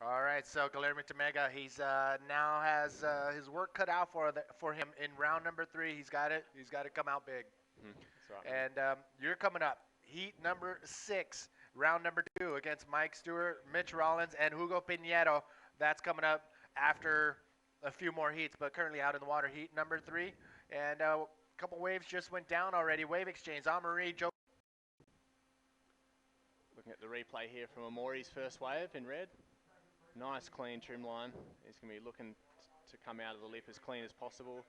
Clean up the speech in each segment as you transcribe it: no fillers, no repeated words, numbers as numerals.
All right, so Guillermo Temega, he's now has his work cut out for him in round number 3. He's got it. He's got to come out big. That's right, mate. And you're coming up. Heat number 6, round number 2 against Mike Stewart, Mitch Rollins, and Hugo Piñero. That's coming up after a few more heats, but currently out in the water. Heat number 3, and a couple waves just went down already. Wave exchange. Amaury, Joe. Looking at the replay here from Amaury's first wave in red. Nice clean trim line. He's going to be looking to come out of the lip as clean as possible.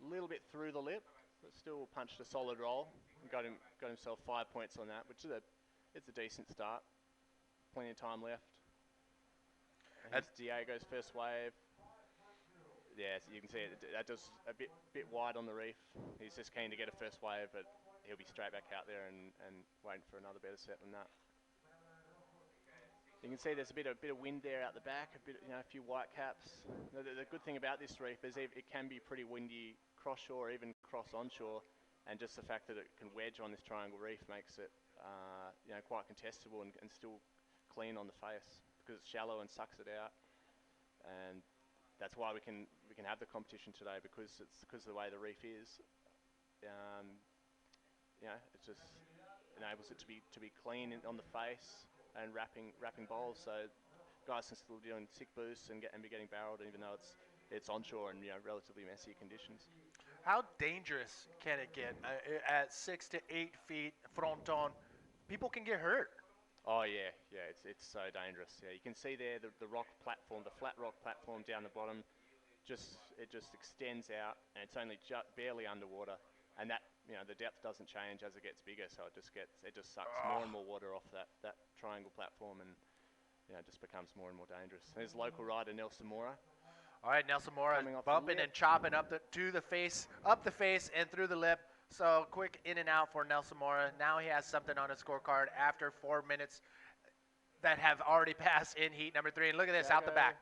A little bit through the lip, but still punched a solid roll. Got himself 5 points on that, which is it's a decent start. Plenty of time left. That's Diego's first wave. Yeah, so you can see that does a bit wide on the reef. He's just keen to get a first wave, but he'll be straight back out there and waiting for another better set than that. You can see there's a bit of wind there out the back, a few white caps. The good thing about this reef is it can be pretty windy cross shore, even cross onshore, and just the fact that it can wedge on this triangle reef makes it quite contestable and still clean on the face because it's shallow and sucks it out. And that's why we can have the competition today, because of the way the reef is. It just enables it to be clean on the face and wrapping bowls, so guys can still doing sick boosts and be getting barreled, even though it's onshore and relatively messy conditions. How dangerous can it get at 6 to 8 feet fronton? People can get hurt. Oh yeah, it's so dangerous. Yeah, you can see there the rock platform, the flat rock platform down the bottom, it just extends out, and it's only barely underwater, and that the depth doesn't change as it gets bigger, so it just sucks more and more water off that triangle platform, and it just becomes more and more dangerous. There's local rider Nelson Mora. All right, Nelson Mora bumping and chopping up the face, and through the lip. So quick in and out for Nelson Mora. Now he has something on his scorecard after 4 minutes that have already passed in heat number 3. And look at this, out the back.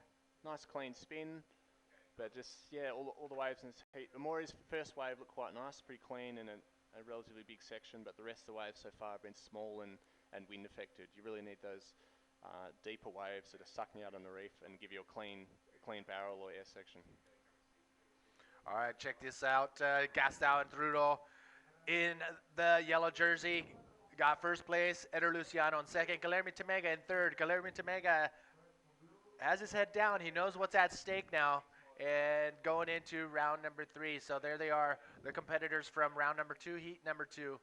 Nice clean spin. But just, all the waves in this heat. Amaury's first wave looked quite nice, pretty clean in a relatively big section, but the rest of the waves so far have been small and wind affected. You really need those deeper waves that are sucking out on the reef and give you a clean barrel or air section. All right, check this out. Gastau and Trudeau in the yellow jersey got first place. Eder Luciano in second. Guillermo Temega in third. Guillermo Temega has his head down. He knows what's at stake now. And going into round number 3. So there they are, the competitors from round number 2, heat number 2,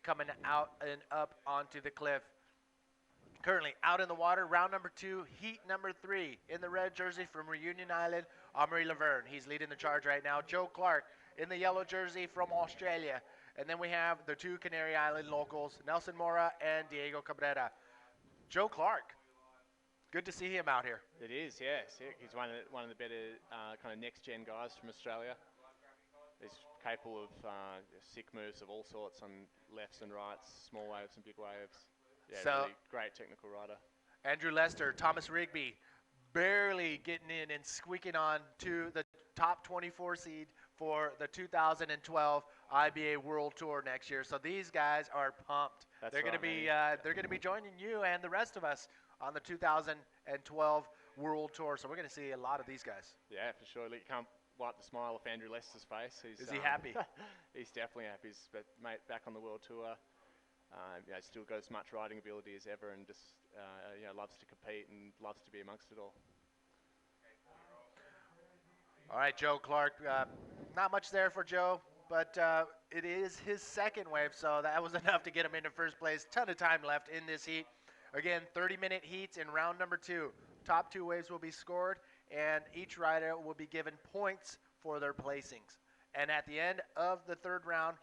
coming out and up onto the cliff. Currently out in the water, round number 2, heat number 3, in the red jersey from Reunion Island, Amaury Lavernhe. He's leading the charge right now. Joe Clarke in the yellow jersey from Australia. And then we have the 2 Canary Island locals, Nelson Mora and Diego Cabrera. Joe Clarke. Good to see him out here. It is, yes. He's one of the better kind of next-gen guys from Australia. He's capable of sick moves of all sorts on lefts and rights, small waves and big waves. Yeah, so, really great technical rider. Andrew Lester, Thomas Rigby, barely getting in and squeaking on to the top 24 seed for the 2012 IBA World Tour next year. So these guys are pumped. They're going to be joining you and the rest of us on the 2012 World Tour. So we're going to see a lot of these guys. Yeah, for sure. You can't wipe the smile off Andrew Lester's face. Is he happy? He's definitely happy. He's back on the World Tour. Still got as much riding ability as ever, and just loves to compete and loves to be amongst it all. All right, Joe Clarke. Not much there for Joe, but it is his second wave, so that was enough to get him into first place. Ton of time left in this heat. Again, 30-minute heats in round number 2. Top 2 waves will be scored, and each rider will be given points for their placings. And at the end of the 3rd round,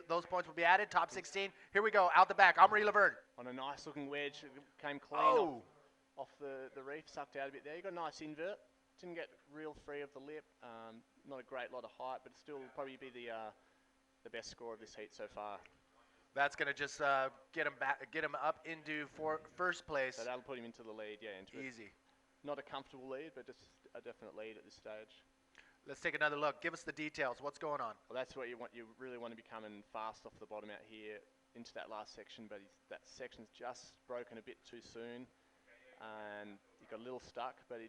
those points will be added. Top 16. Here we go. Out the back. Amaury Lavernhe. On a nice-looking wedge. It came clean off the reef. Sucked out a bit there. You got a nice invert. Didn't get real free of the lip. Not a great lot of height, but still probably be the best score of this heat so far. That's going to just get him up into first place. So that'll put him into the lead, Easy. Not a comfortable lead, but just a definite lead at this stage. Let's take another look. Give us the details. What's going on? Well, that's what you want. You really want to be coming fast off the bottom out here into that last section, but that section's just broken a bit too soon. And you've got a little stuck, but he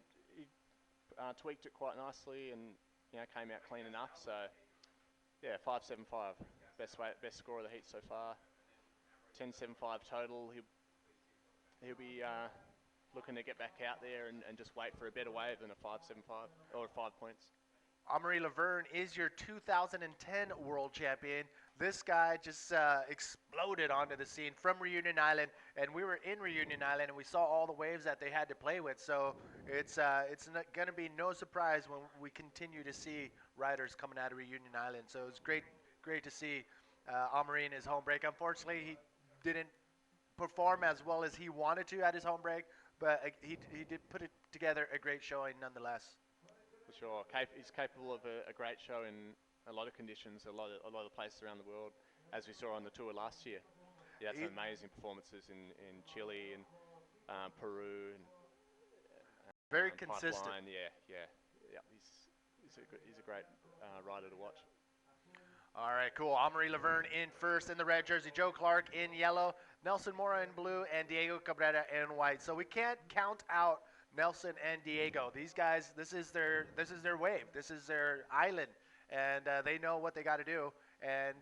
tweaked it quite nicely and came out clean enough. So yeah, 5.75, best score of the heat so far. 10.75 total. He'll be looking to get back out there and just wait for a better wave than a 5.75 or 5 points. Amaury Lavernhe is your 2010 world champion. This guy just exploded onto the scene from Reunion Island, and we were in Reunion Island, and we saw all the waves that they had to play with. So it's going to be no surprise when we continue to see riders coming out of Reunion Island. So it's great to see Amaury in his home break. Unfortunately, he didn't perform as well as he wanted to at his home break, but he did put it together a great showing nonetheless. For sure, he's capable of a great show in a lot of conditions, a lot of places around the world, as we saw on the tour last year. Yeah, some amazing performances in Chile and Peru and very consistent. Pipeline. Yeah. He's a great rider to watch. All right, cool. Amaury Lavernhe in first in the red jersey, Joe Clarke in yellow, Nelson Mora in blue, and Diego Cabrera in white. So we can't count out Nelson and Diego. These guys, this is their wave. This is their island, and they know what they got to do. And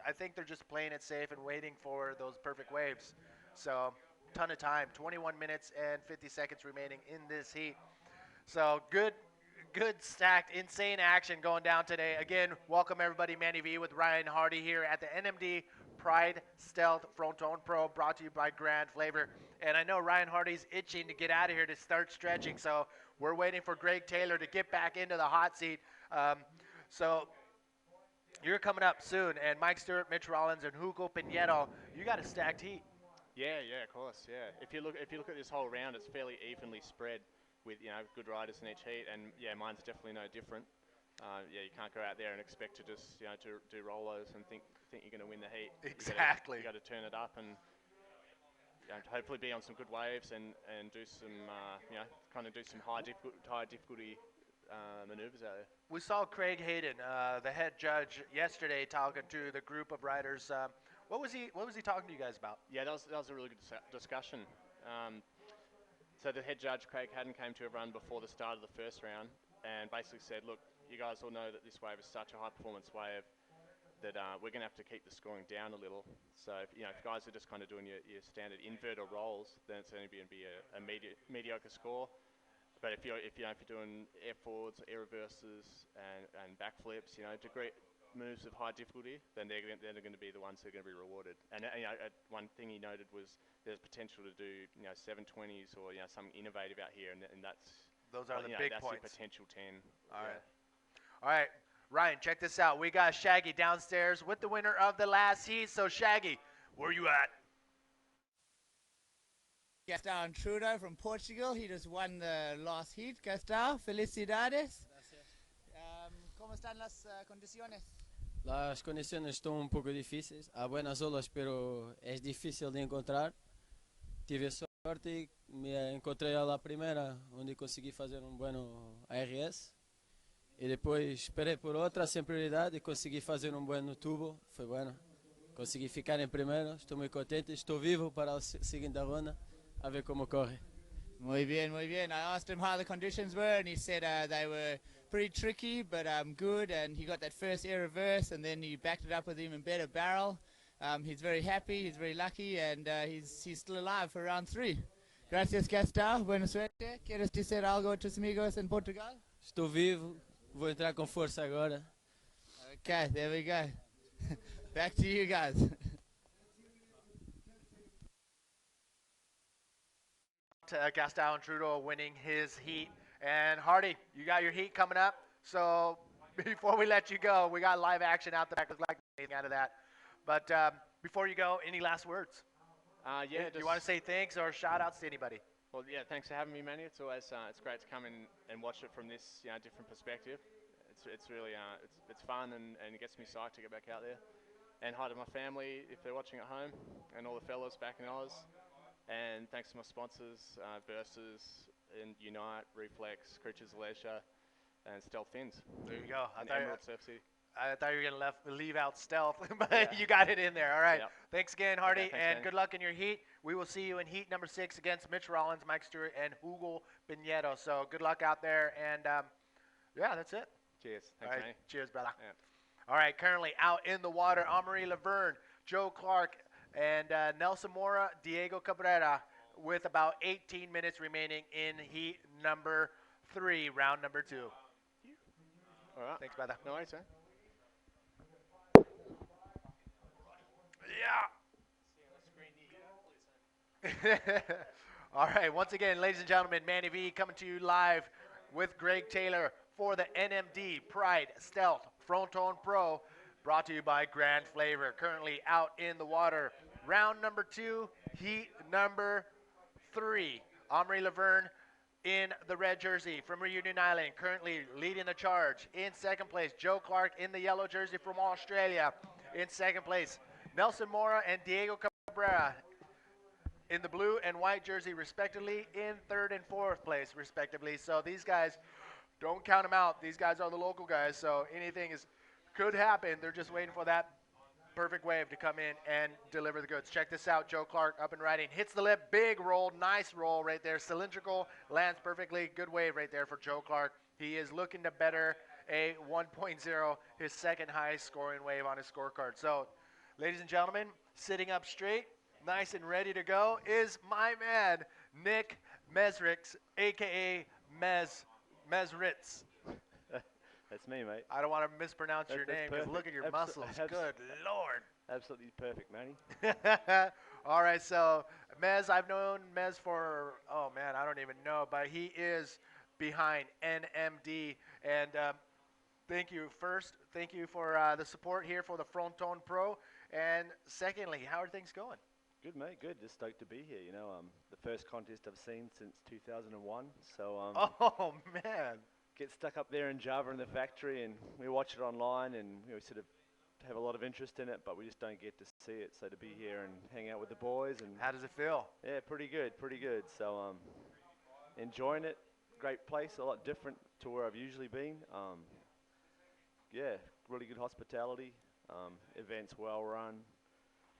I think they're just playing it safe and waiting for those perfect waves. So, ton of time. 21 minutes and 50 seconds remaining in this heat. So good stacked, insane action going down today. Again, welcome everybody. Manny V with Ryan Hardy here at the NMD Pride Stealth Fronton Pro, brought to you by Grand Flavor. And I know Ryan Hardy's itching to get out of here to start stretching, so we're waiting for Greg Taylor to get back into the hot seat. So you're coming up soon, and Mike Stewart, Mitch Rollins, and Hugo Pinheiro, you got a stacked heat. Yeah, of course, yeah. If you look at this whole round, it's fairly evenly spread with good riders in each heat, and yeah, mine's definitely no different. Yeah, you can't go out there and expect to just to do rollos and think you're going to win the heat. Exactly. You got to turn it up and hopefully be on some good waves and do some kind of do some high difficulty maneuvers out there. We saw Craig Hayden, the head judge, yesterday talking to the group of riders. What was he talking to you guys about? Yeah, that was a really good discussion. So the head judge, Craig Hayden, came to everyone before the start of the first round and basically said, look, you guys all know that this wave is such a high-performance wave that we're going to have to keep the scoring down a little. So if guys are just kind of doing your standard invert or rolls, then it's only going to be a mediocre score. But if you're doing air forwards, air reverses, and backflips, degree moves of high difficulty, then they're going to be the ones who are going to be rewarded. And one thing he noted was there's potential to do 720s or something innovative out here, and those are the big that's points. Your potential 10. All right, Ryan, check this out. We got Shaggy downstairs with the winner of the last heat. So Shaggy, where you at? Gastão Trudeau from Portugal. He just won the last heat. Gastão, felicidades. ¿Cómo están las condiciones? Las condiciones están un poco difíciles. Há buenas olas, pero es difícil de encontrar. Tive sorte e me encontrei a la primeira, onde consegui fazer bom ARS. E depois esperei por outra, sem prioridade, e consegui fazer bom no tubo. Foi bueno. Consegui ficar em primeiro. Estou muito contente. Estou vivo para a seguinte ronda. A ver como corre. Muy bien, muy bien. I asked him how the conditions were, and he said they were pretty tricky, but good. And he got that first air reverse, and then he backed it up with even better barrel. He's very happy, he's very lucky, and he's still alive for round 3. Gracias, Gastão. Buena suerte. ¿Quieres decir algo a tus amigos en Portugal? Estou vivo. Vou entrar com força agora. Okay, there we go. Back to you guys. Gastão Trudeau winning his heat. And Hardy, you got your heat coming up. So before we let you go, we got live action out the back. Looks like anything out of that. But before you go, any last words? Yeah. Do you want to say thanks or shout outs to anybody? Well, yeah, thanks for having me, Manny. It's always it's great to come in and watch it from this different perspective. It's really it's fun and it gets me psyched to get back out there. And hi to my family if they're watching at home, and all the fellas back in Oz. And thanks to my sponsors, Versus, and Unite, Reflex, Creatures of Leisure, and Stealth Fins. There you go. And Emerald Surf City. I thought you were going to leave out stealth, but Yeah. you got it in there. All right. Yep. Thanks again, Hardy, Okay, thanks, and Danny. good luck in your heat. We will see you in heat number 6 against Mitch Rollins, Mike Stewart, and Hugo Pinedo. So good luck out there, and yeah, that's it. Cheers. All Thanks, right. Danny. Cheers, brother. Yeah. All right, currently out in the water, Amaury Lavernhe, Joe Clarke, and Nelson Mora, Diego Cabrera, with about 18 minutes remaining in heat number 3, round number 2. All right. Thanks, brother. No worries, man. Yeah. All right, once again, ladies and gentlemen, Manny V coming to you live with Greg Taylor for the NMD Pride Stealth Fronton Pro, brought to you by Grand Flavor. Currently out in the water, round number 2, heat number 3. Amaury Lavernhe in the red jersey from Reunion Island, currently leading the charge. In second place, Joe Clarke in the yellow jersey from Australia. In second place, Nelson Mora and Diego Cabrera in the blue and white jersey, respectively, in third and fourth place, respectively. So these guys, don't count them out. These guys are the local guys, so anything could happen. They're just waiting for that perfect wave to come in and deliver the goods. Check this out. Joe Clarke up and riding. Hits the lip. Big roll. Nice roll right there. Cylindrical. Lands perfectly. Good wave right there for Joe Clarke. He is looking to better a 1.0, his second highest scoring wave on his scorecard. So, ladies and gentlemen, sitting up straight, nice and ready to go, is my man, Nick Mesrix, a.k.a. Mesritz. That's me, mate. I don't want to mispronounce your That's name because perfect. look at your Abso- muscles. abs- Good Lord. Absolutely perfect, Manny. All right, so Mez, I've known Mez for, oh man, I don't even know, but he is behind NMD. And thank you for the support here for the Fronton Pro. And secondly, how are things going? Good, mate. Good. Just stoked to be here. You know, the first contest I've seen since 2001. So Oh man. get stuck up there in Java in the factory, and we watch it online, and we sort of have a lot of interest in it, but we just don't get to see it. So to be here and hang out with the boys, and How does it feel? yeah, pretty good, pretty good. So enjoying it. Great place, a lot different to where I've usually been. Yeah, really good hospitality. Events well run.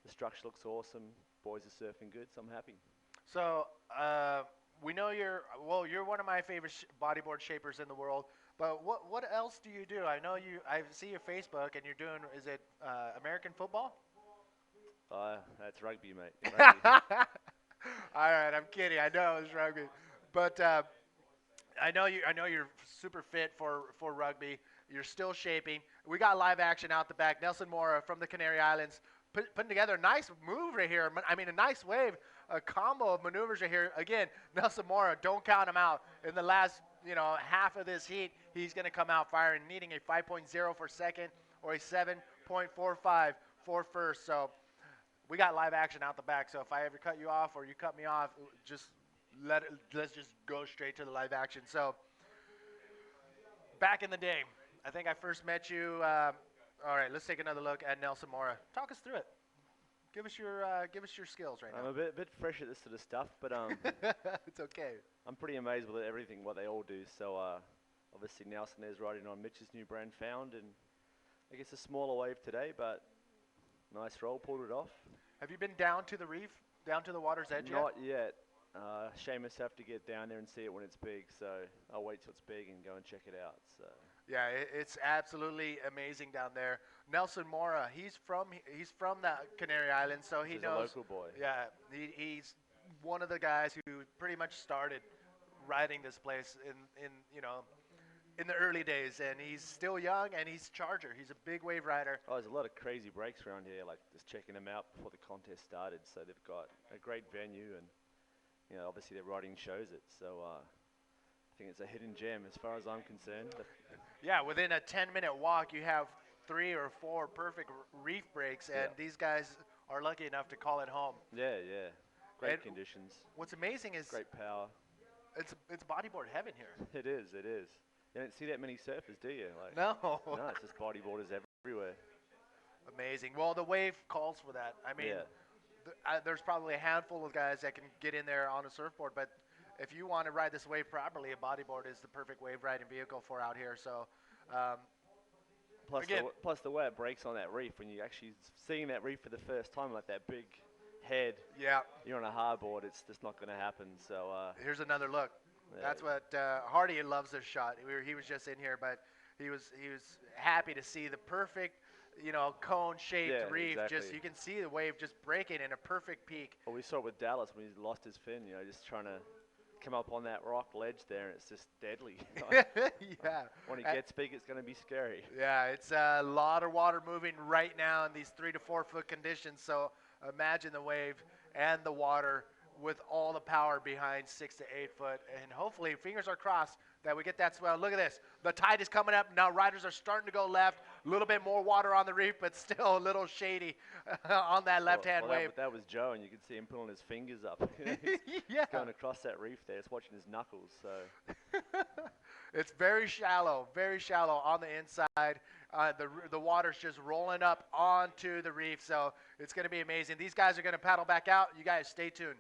The structure looks awesome. Boys are surfing good, so I'm happy. So we know you're one of my favorite bodyboard shapers in the world. But what else do you do? I know I see your Facebook and you're doing. Is it American football? That's rugby, mate. Rugby. All right, I'm kidding. I know it was rugby, but I know you're super fit for rugby. You're still shaping. We got live action out the back. Nelson Mora from the Canary Islands putting together a nice move right here. I mean, a nice wave, a combo of maneuvers right here. Again, Nelson Mora, don't count him out. In the last half of this heat, he's going to come out firing, needing a 5.0 for second or a 7.45 for first. So we got live action out the back. So if I ever cut you off or you cut me off, just let's just go straight to the live action. So back in the day, I think I first met you. All right, let's take another look at Nelson Mora. Talk us through it. Give us your skills right I'm now. a bit fresh at this sort of stuff, but It's okay. I'm pretty amazed with everything what they all do. So obviously Nelson there's riding on Mitch's new brand Found, and I guess a smaller wave today, but nice roll, pulled it off. Have you been down to the reef, down to the water's edge Not yet. Seamus have to get down there and see it when it's big, so I'll wait till it's big and go and check it out. So Yeah, it's absolutely amazing down there. Nelson Mora, he's from the Canary Islands, so he he's knows. a local boy. Yeah, he's one of the guys who pretty much started riding this place in the early days, and he's still young, and he's Charger. He's a big wave rider. Oh, there's a lot of crazy breaks around here, like just checking them out before the contest started. So they've got a great venue, and obviously their riding shows it. So I think it's a hidden gem as far as I'm concerned. Yeah, within a 10-minute walk, you have 3 or 4 perfect reef breaks, and these guys are lucky enough to call it home. Yeah, yeah. Great And conditions, What's amazing is great power. it's bodyboard heaven here. It is, it is. You don't see that many surfers, do you? Like, No. no, it's just bodyboarders everywhere. Amazing. Well, the wave calls for that. I mean, Yeah. there's probably a handful of guys that can get in there on a surfboard, but if you want to ride this wave properly, a bodyboard is the perfect wave riding vehicle for out here. So Plus Again, plus the way it breaks on that reef, when you actually seeing that reef for the first time, like that big head, yeah. you're on a hardboard, it's just not going to happen. So Here's another look. yeah, That's what Hardy loves this shot. He was just in here, but he was happy to see the perfect, cone-shaped Yeah, reef. exactly. Just you can see the wave just breaking in a perfect peak. well, we saw it with Dallas when he lost his fin. Just trying to come up on that rock ledge there, and it's just deadly. Yeah. When it Uh, gets big, it's going to be scary. Yeah, it's a lot of water moving right now in these 3 to 4 foot conditions. So imagine the wave and the water with all the power behind 6 to 8 foot. And hopefully, fingers are crossed that we get that swell. Look at this. The tide is coming up. Now riders are starting to go left. A little bit more water on the reef, but still a little shady on that left-hand wave. That was Joe, and you could see him pulling his fingers up. He's Yeah. going across that reef there. It's watching his knuckles. So It's very shallow on the inside. The water's just rolling up onto the reef, so it's going to be amazing. These guys are going to paddle back out. You guys stay tuned.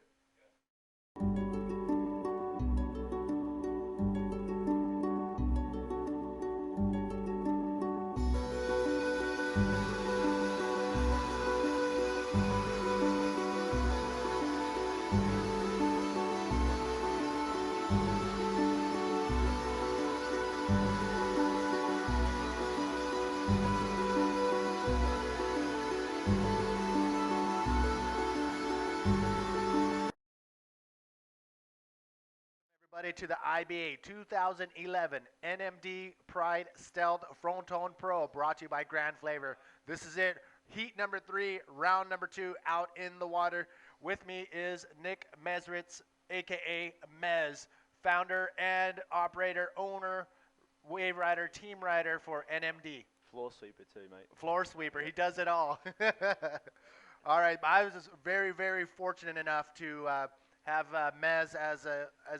Everybody to the IBA 2011 NMD Pride Stealth Fronton Pro, brought to you by Grand Flavor. This is it. Heat number 3, round number 2, out in the water. With me is Nick Mesritz, a.k.a. Mez, founder and operator, owner, wave rider, team rider for NMD. floor sweeper too, mate. Floor sweeper. He does it all. All right. I was just very, very fortunate enough to have Mez as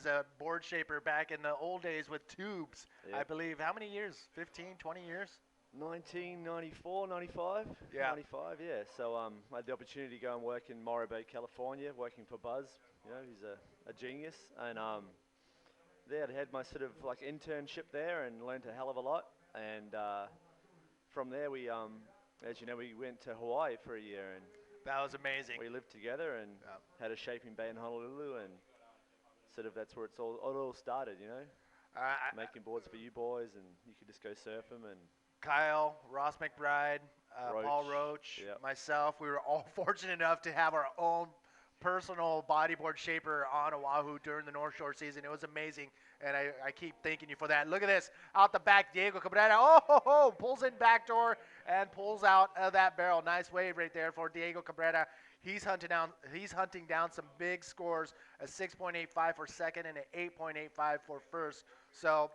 a board shaper back in the old days with tubes, Yep. I believe. How many years? 15, 20 years? 1994, 95? Yeah. 95, yeah. So I had the opportunity to go and work in Mora, California, working for Buzz. He's a genius. And there I had my sort of like internship there and learned a hell of a lot. And from there we, as you know, we went to Hawaii for a year and That was amazing. we lived together and had a shaping bay in Honolulu, and sort of that's where it all started, making boards for you boys, and you could just go surf them. And Kyle, Ross McBride, Paul Roach, Roach, yep. myself, we were all fortunate enough to have our own personal bodyboard shaper on Oahu during the North Shore season. It was amazing, and I keep thanking you for that. Look at this. Out the back, Diego Cabrera. Oh, pulls in backdoor and pulls out of that barrel. Nice wave right there for Diego Cabrera. He's hunting down some big scores, a 6.85 for second and an 8.85 for first. So,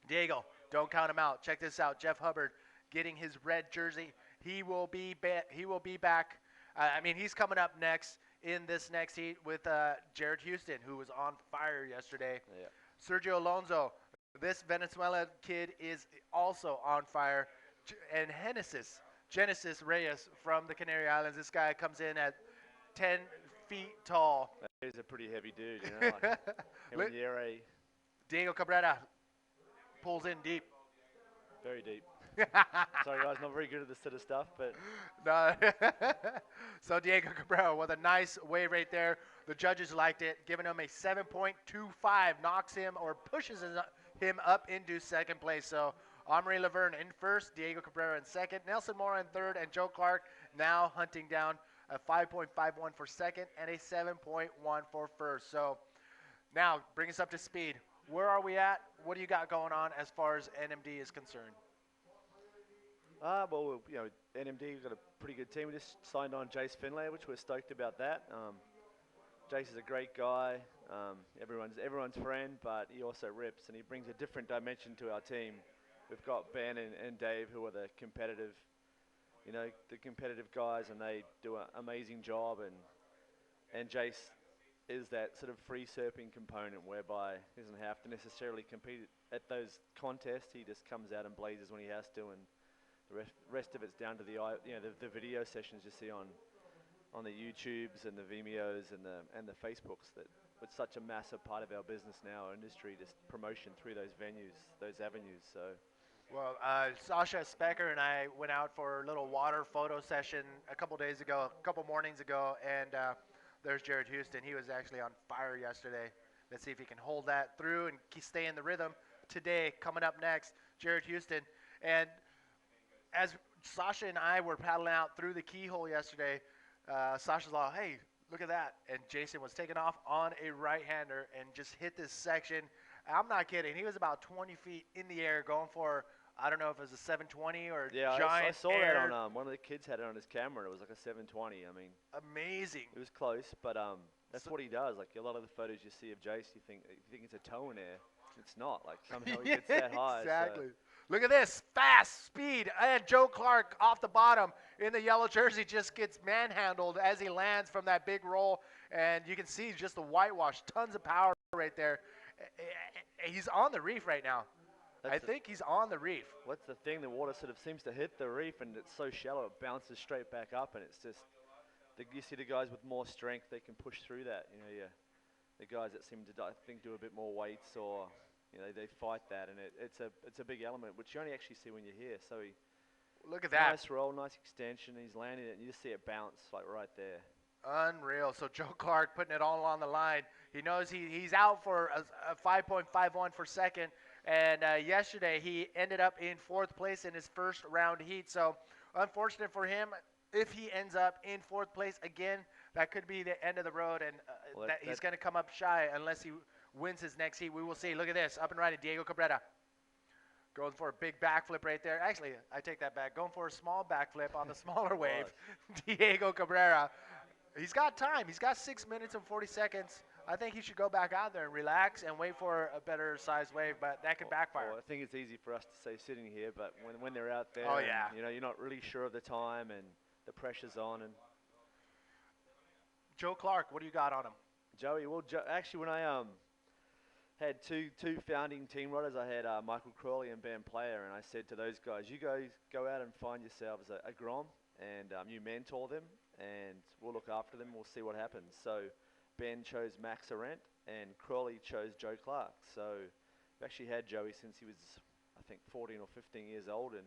Diego, don't count him out. Check this out. Jeff Hubbard getting his red jersey. He will be back. He's coming up next in this next heat with Jared Houston, who was on fire yesterday. Yeah. Sergio Alonso, this Venezuela kid is also on fire. And Genesis Reyes from the Canary Islands. This guy comes in at 10 feet tall. He's a pretty heavy dude, Like him and Yere, Diego Cabrera pulls in deep. very deep. Sorry guys, not very good at this sort of stuff, but No. So Diego Cabrera with a nice wave right there. The judges liked it, giving him a 7.25, knocks him or pushes him up into second place. So Amaury Lavernhe in first, Diego Cabrera in second, Nelson Mora in third, and Joe Clarke now hunting down a 5.51 for second and a 7.1 for first. So now bring us up to speed. Where are we at? What do you got going on as far as NMD is concerned? well, NMD, we've got a pretty good team. We just signed on Jace Finlay, which we're stoked about that. Jace is a great guy, everyone's friend, but he also rips, and he brings a different dimension to our team. We've got Ben and Dave, who are the competitive guys, and they do an amazing job. And Jace is that sort of free surfing component whereby he doesn't have to necessarily compete at those contests. He just comes out and blazes when he has to, and the rest of it's down to the video sessions you see on the YouTubes and the Vimeos and the Facebooks. That it's such a massive part of our business now, our industry, just promotion through those venues, those avenues. So Well, Sasha Specker and I went out for a little water photo session a couple days ago, a couple mornings ago, and there's Jared Houston. He was actually on fire yesterday. Let's see if he can hold that through and stay in the rhythm today. Coming up next, Jared Houston. And as Sasha and I were paddling out through the keyhole yesterday, Sasha's like, hey, look at that. And Jason was taking off on a right-hander and just hit this section. I'm not kidding. He was about 20 feet in the air going for, I don't know if it was a 720 or Yeah, giant I saw air. that on one of the kids had it on his camera. It was like a 720. I mean, Amazing. it was close, but that's what he does. Like a lot of the photos you see of Jace, you think it's a toe in air. It's not. Like somehow he gets that high. Exactly. Look at this. Fast speed. And Joe Clarke off the bottom in the yellow jersey just gets manhandled as he lands from that big roll. And you can see just the whitewash. Tons of power right there. He's on the reef right now. I think he's on the reef. What's the thing? The water sort of seems to hit the reef, and it's so shallow, it bounces straight back up, and it's just you see the guys with more strength, they can push through that. You know, the guys that seem to, I think, do a bit more weights, or they fight that, and it's a big element, which you only actually see when you're here. So look at that. Nice roll, nice extension. He's landing it, and you just see it bounce like right there. Unreal. So Joe Clarke putting it all on the line. He knows he's out for a 5.51 for second. And yesterday he ended up in 4th place in his first round heat. So unfortunate for him. If he ends up in 4th place again, that could be the end of the road. And he's going to come up shy unless he wins his next heat. We will see. Look at this. Up and riding, Diego Cabrera. Going for a big backflip right there. Actually, I take that back. Going for a small backflip on the smaller wave. Diego Cabrera. He's got time. He's got 6 minutes and 40 seconds. I think he should go back out there and relax and wait for a better sized wave, but that could backfire. Well, I think it's easy for us to say sitting here, but when they're out there, oh, yeah. and, you're not really sure of the time and the pressure's on. And Joe Clarke, what do you got on him? Joey, well, actually, when I had two founding team riders, I had Michael Crawley and Ben Player, and I said to those guys, you guys go out and find yourselves a Grom, and you mentor them, and we'll look after them. We'll see what happens. So Ben chose Max Arendt, and Crawley chose Joe Clarke. So we've actually had Joey since he was, I think, 14 or 15 years old, and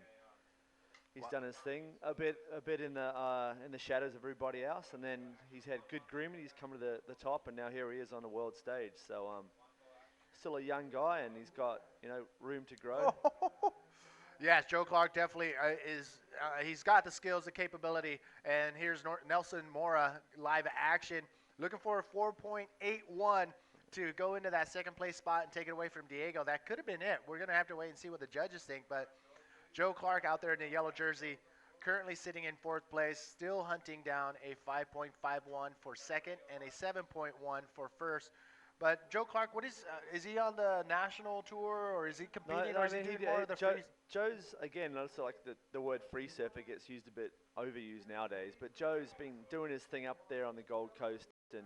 he's done his thing a bit in the shadows of everybody else, and then he's had good grooming. He's come to the top, and now here he is on the world stage. So still a young guy, and he's got room to grow. Yes, Joe Clarke definitely is. He's got the skills, the capability, and here's Nelson Mora live action, looking for a 4.81 to go into that second place spot and take it away from Diego. That could have been it. We're going to have to wait and see what the judges think, but Joe Clarke out there in the yellow jersey, currently sitting in 4th place, still hunting down a 5.51 for second and a 7.1 for first. But Joe Clarke, what is he on the national tour, or is he competing, or is he doing more of the free? Joe's, again, also like the word free surfer gets used a bit overused nowadays, but Joe's been doing his thing up there on the Gold Coast and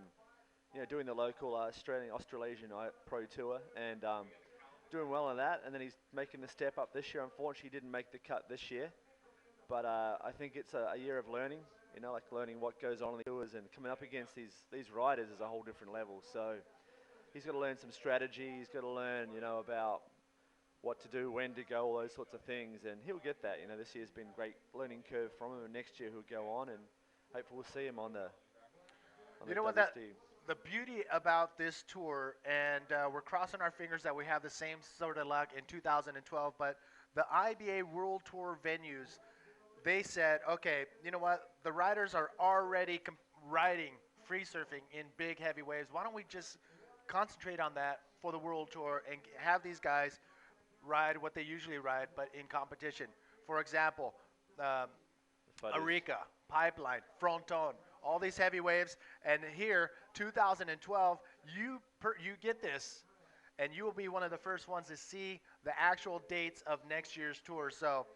doing the local Australasian Pro Tour, and doing well on that, and then he's making the step up this year. Unfortunately, he didn't make the cut this year, but I think it's a year of learning, like learning what goes on in the tours, and coming up against these riders is a whole different level. So he's got to learn some strategy. He's got to learn, about what to do, when to go, all those sorts of things, and he'll get that. This year's been a great learning curve from him, and next year he'll go on, and hopefully we'll see him on the the beauty about this tour, and we're crossing our fingers that we have the same sort of luck in 2012, but the IBA World Tour venues, they said, okay, you know what, the riders are already riding free surfing in big heavy waves. Why don't we just concentrate on that for the World Tour and have these guys ride what they usually ride, but in competition. For example, Arica, Pipeline, Fronton, all these heavy waves, and here, 2012, you get this, and you will be one of the first ones to see the actual dates of next year's tour. So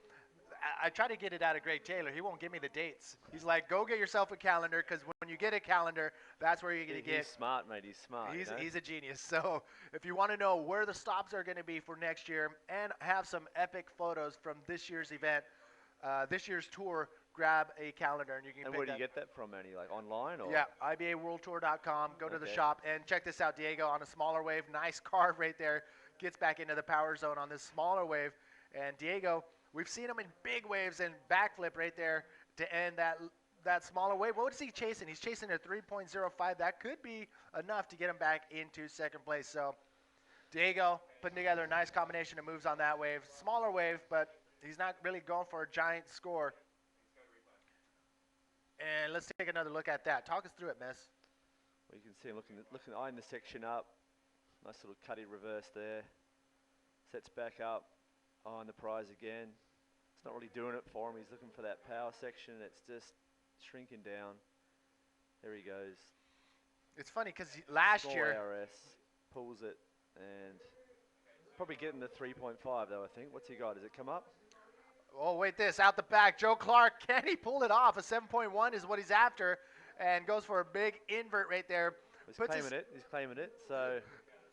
I try to get it out of Greg Taylor. He won't give me the dates. He's like, go get yourself a calendar, because when you get a calendar, that's where you're going to get. He's smart, mate. He's smart. He's a genius. So if you want to know where the stops are going to be for next year and have some epic photos from this year's event, this year's tour, grab a calendar and you can pick. And where do you get that from, Manny? Like online, or? Yeah, IBAWorldTour.com. Go to the shop and check this out, Diego, on a smaller wave. Nice carve right there. Gets back into the power zone on this smaller wave. And Diego, we've seen him in big waves and backflip right there to end that smaller wave. What is he chasing? He's chasing a 3.05. That could be enough to get him back into second place. So Diego putting together a nice combination of moves on that wave. Smaller wave, but he's not really going for a giant score. And let's take another look at that. Talk us through it, Miss. Well, you can see him eyeing the section up. Nice little cutty reverse there. Sets back up, eyeing the prize again. It's not really doing it for him. He's looking for that power section. It's just shrinking down. There he goes. It's funny because last Small year, ARS pulls it and probably getting the 3.5 though, I think. What's he got? Does it come up? oh, wait, this out the back. Joe Clarke, can he pull it off? A 7.1 is what he's after, and goes for a big invert right there. He's claiming it. So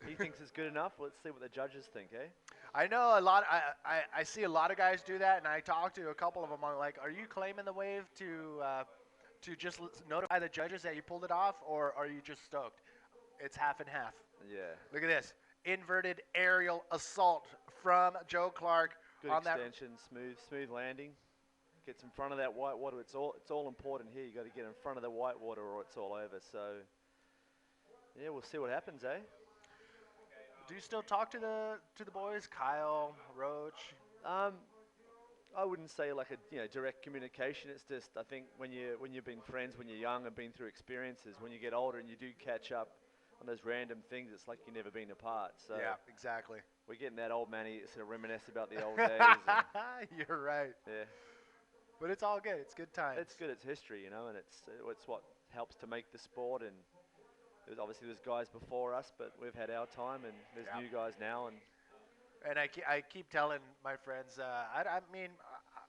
he thinks it's good enough. Let's see what the judges think, eh? I know a lot. I see a lot of guys do that, and I talked to a couple of them. I'm like, are you claiming the wave to just notify the judges that you pulled it off, or are you just stoked? It's half and half. Yeah. Look at this inverted aerial assault from Joe Clarke. Good on extension, smooth landing. Gets in front of that white water. It's all important here. You got to get in front of the white water, or it's all over. So yeah, we'll see what happens, eh? Do you still talk to the boys, Kyle, Roach? I wouldn't say like a direct communication. It's just I think when you've been friends when you're young and been through experiences, when you get older and you do catch up on those random things, it's like you've never been apart. So yeah, exactly. we're getting that old man sort of reminisce about the old days. And You're right. yeah, But it's all good. It's good times. it's good. It's history, and it's what helps to make the sport. And obviously there's guys before us, but we've had our time, and there's new guys now. And I keep telling my friends, I mean,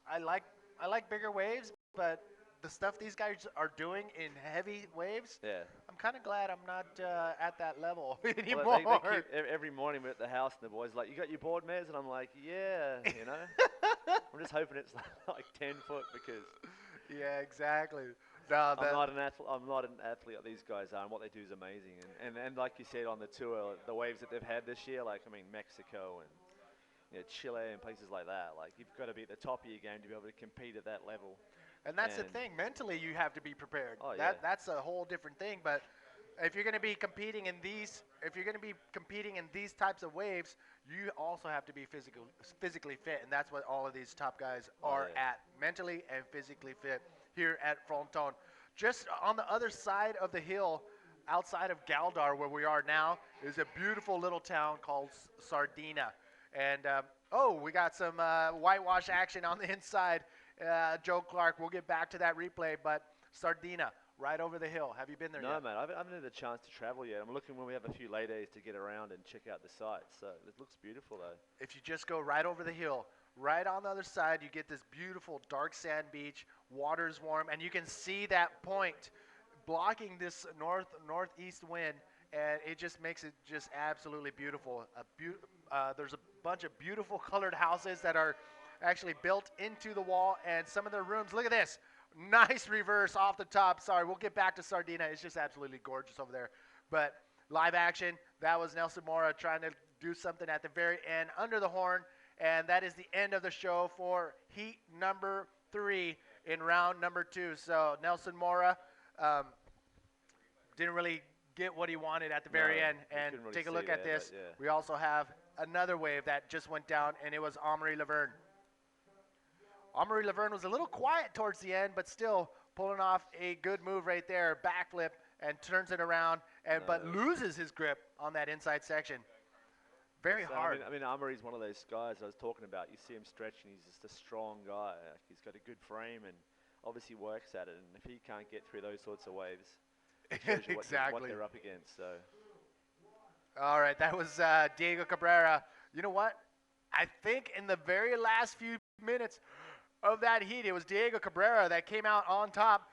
I like bigger waves, but the stuff these guys are doing in heavy waves, Yeah. I'm kind of glad I'm not at that level anymore. Well, they keep, every morning we're at the house, and the boys are like, "You got your board, Mez?" And I'm like, "Yeah, I'm just hoping it's like 10 foot because yeah, exactly. No, I'm not an athlete like these guys are, and what they do is amazing. And like you said on the tour, the waves that they've had this year, like Mexico and Chile and places like that, like you've got to be at the top of your game to be able to compete at that level. And that's the thing. Mentally, you have to be prepared. Oh, yeah. That's a whole different thing. But if you're going to be competing in these, types of waves, you also have to be physically fit, and that's what all of these top guys are at, mentally and physically fit here at Fronton. Just on the other side of the hill, outside of Galdar, where we are now, is a beautiful little town called Sardina. And we got some whitewash action on the inside. Joe Clarke, we'll get back to that replay, but Sardina, right over the hill. Have you been there yet? No, man, I haven't had a chance to travel yet. I'm looking when we have a few lay days to get around and check out the site. So it looks beautiful, though. If you just go right over the hill, right on the other side, you get this beautiful dark sand beach. Water's warm, and you can see that point blocking this northeast wind, and it just makes it just absolutely beautiful. There's a bunch of beautiful colored houses that are actually built into the wall, and some of their rooms, look at this, nice reverse off the top. Sorry, we'll get back to Sardina. It's just absolutely gorgeous over there. But live action, that was Nelson Mora trying to do something at the very end under the horn, and that is the end of the show for heat number 3 in round number 2. So Nelson Mora didn't really get what he wanted at the very end. And really take a look at there, this. yeah. We also have another wave that just went down, and it was Amaury Lavernhe. Amaury Lavernhe was a little quiet towards the end, but still pulling off a good move right there, backflip, and turns it around, but loses his grip on that inside section. Very hard. I mean, Amaury's one of those guys I was talking about. You see him stretching, he's just a strong guy. He's got a good frame and obviously works at it. And if he can't get through those sorts of waves, it shows you what they're up against. So. All right, that was Diego Cabrera. You know what? I think in the very last few minutes of that heat, it was Diego Cabrera that came out on top.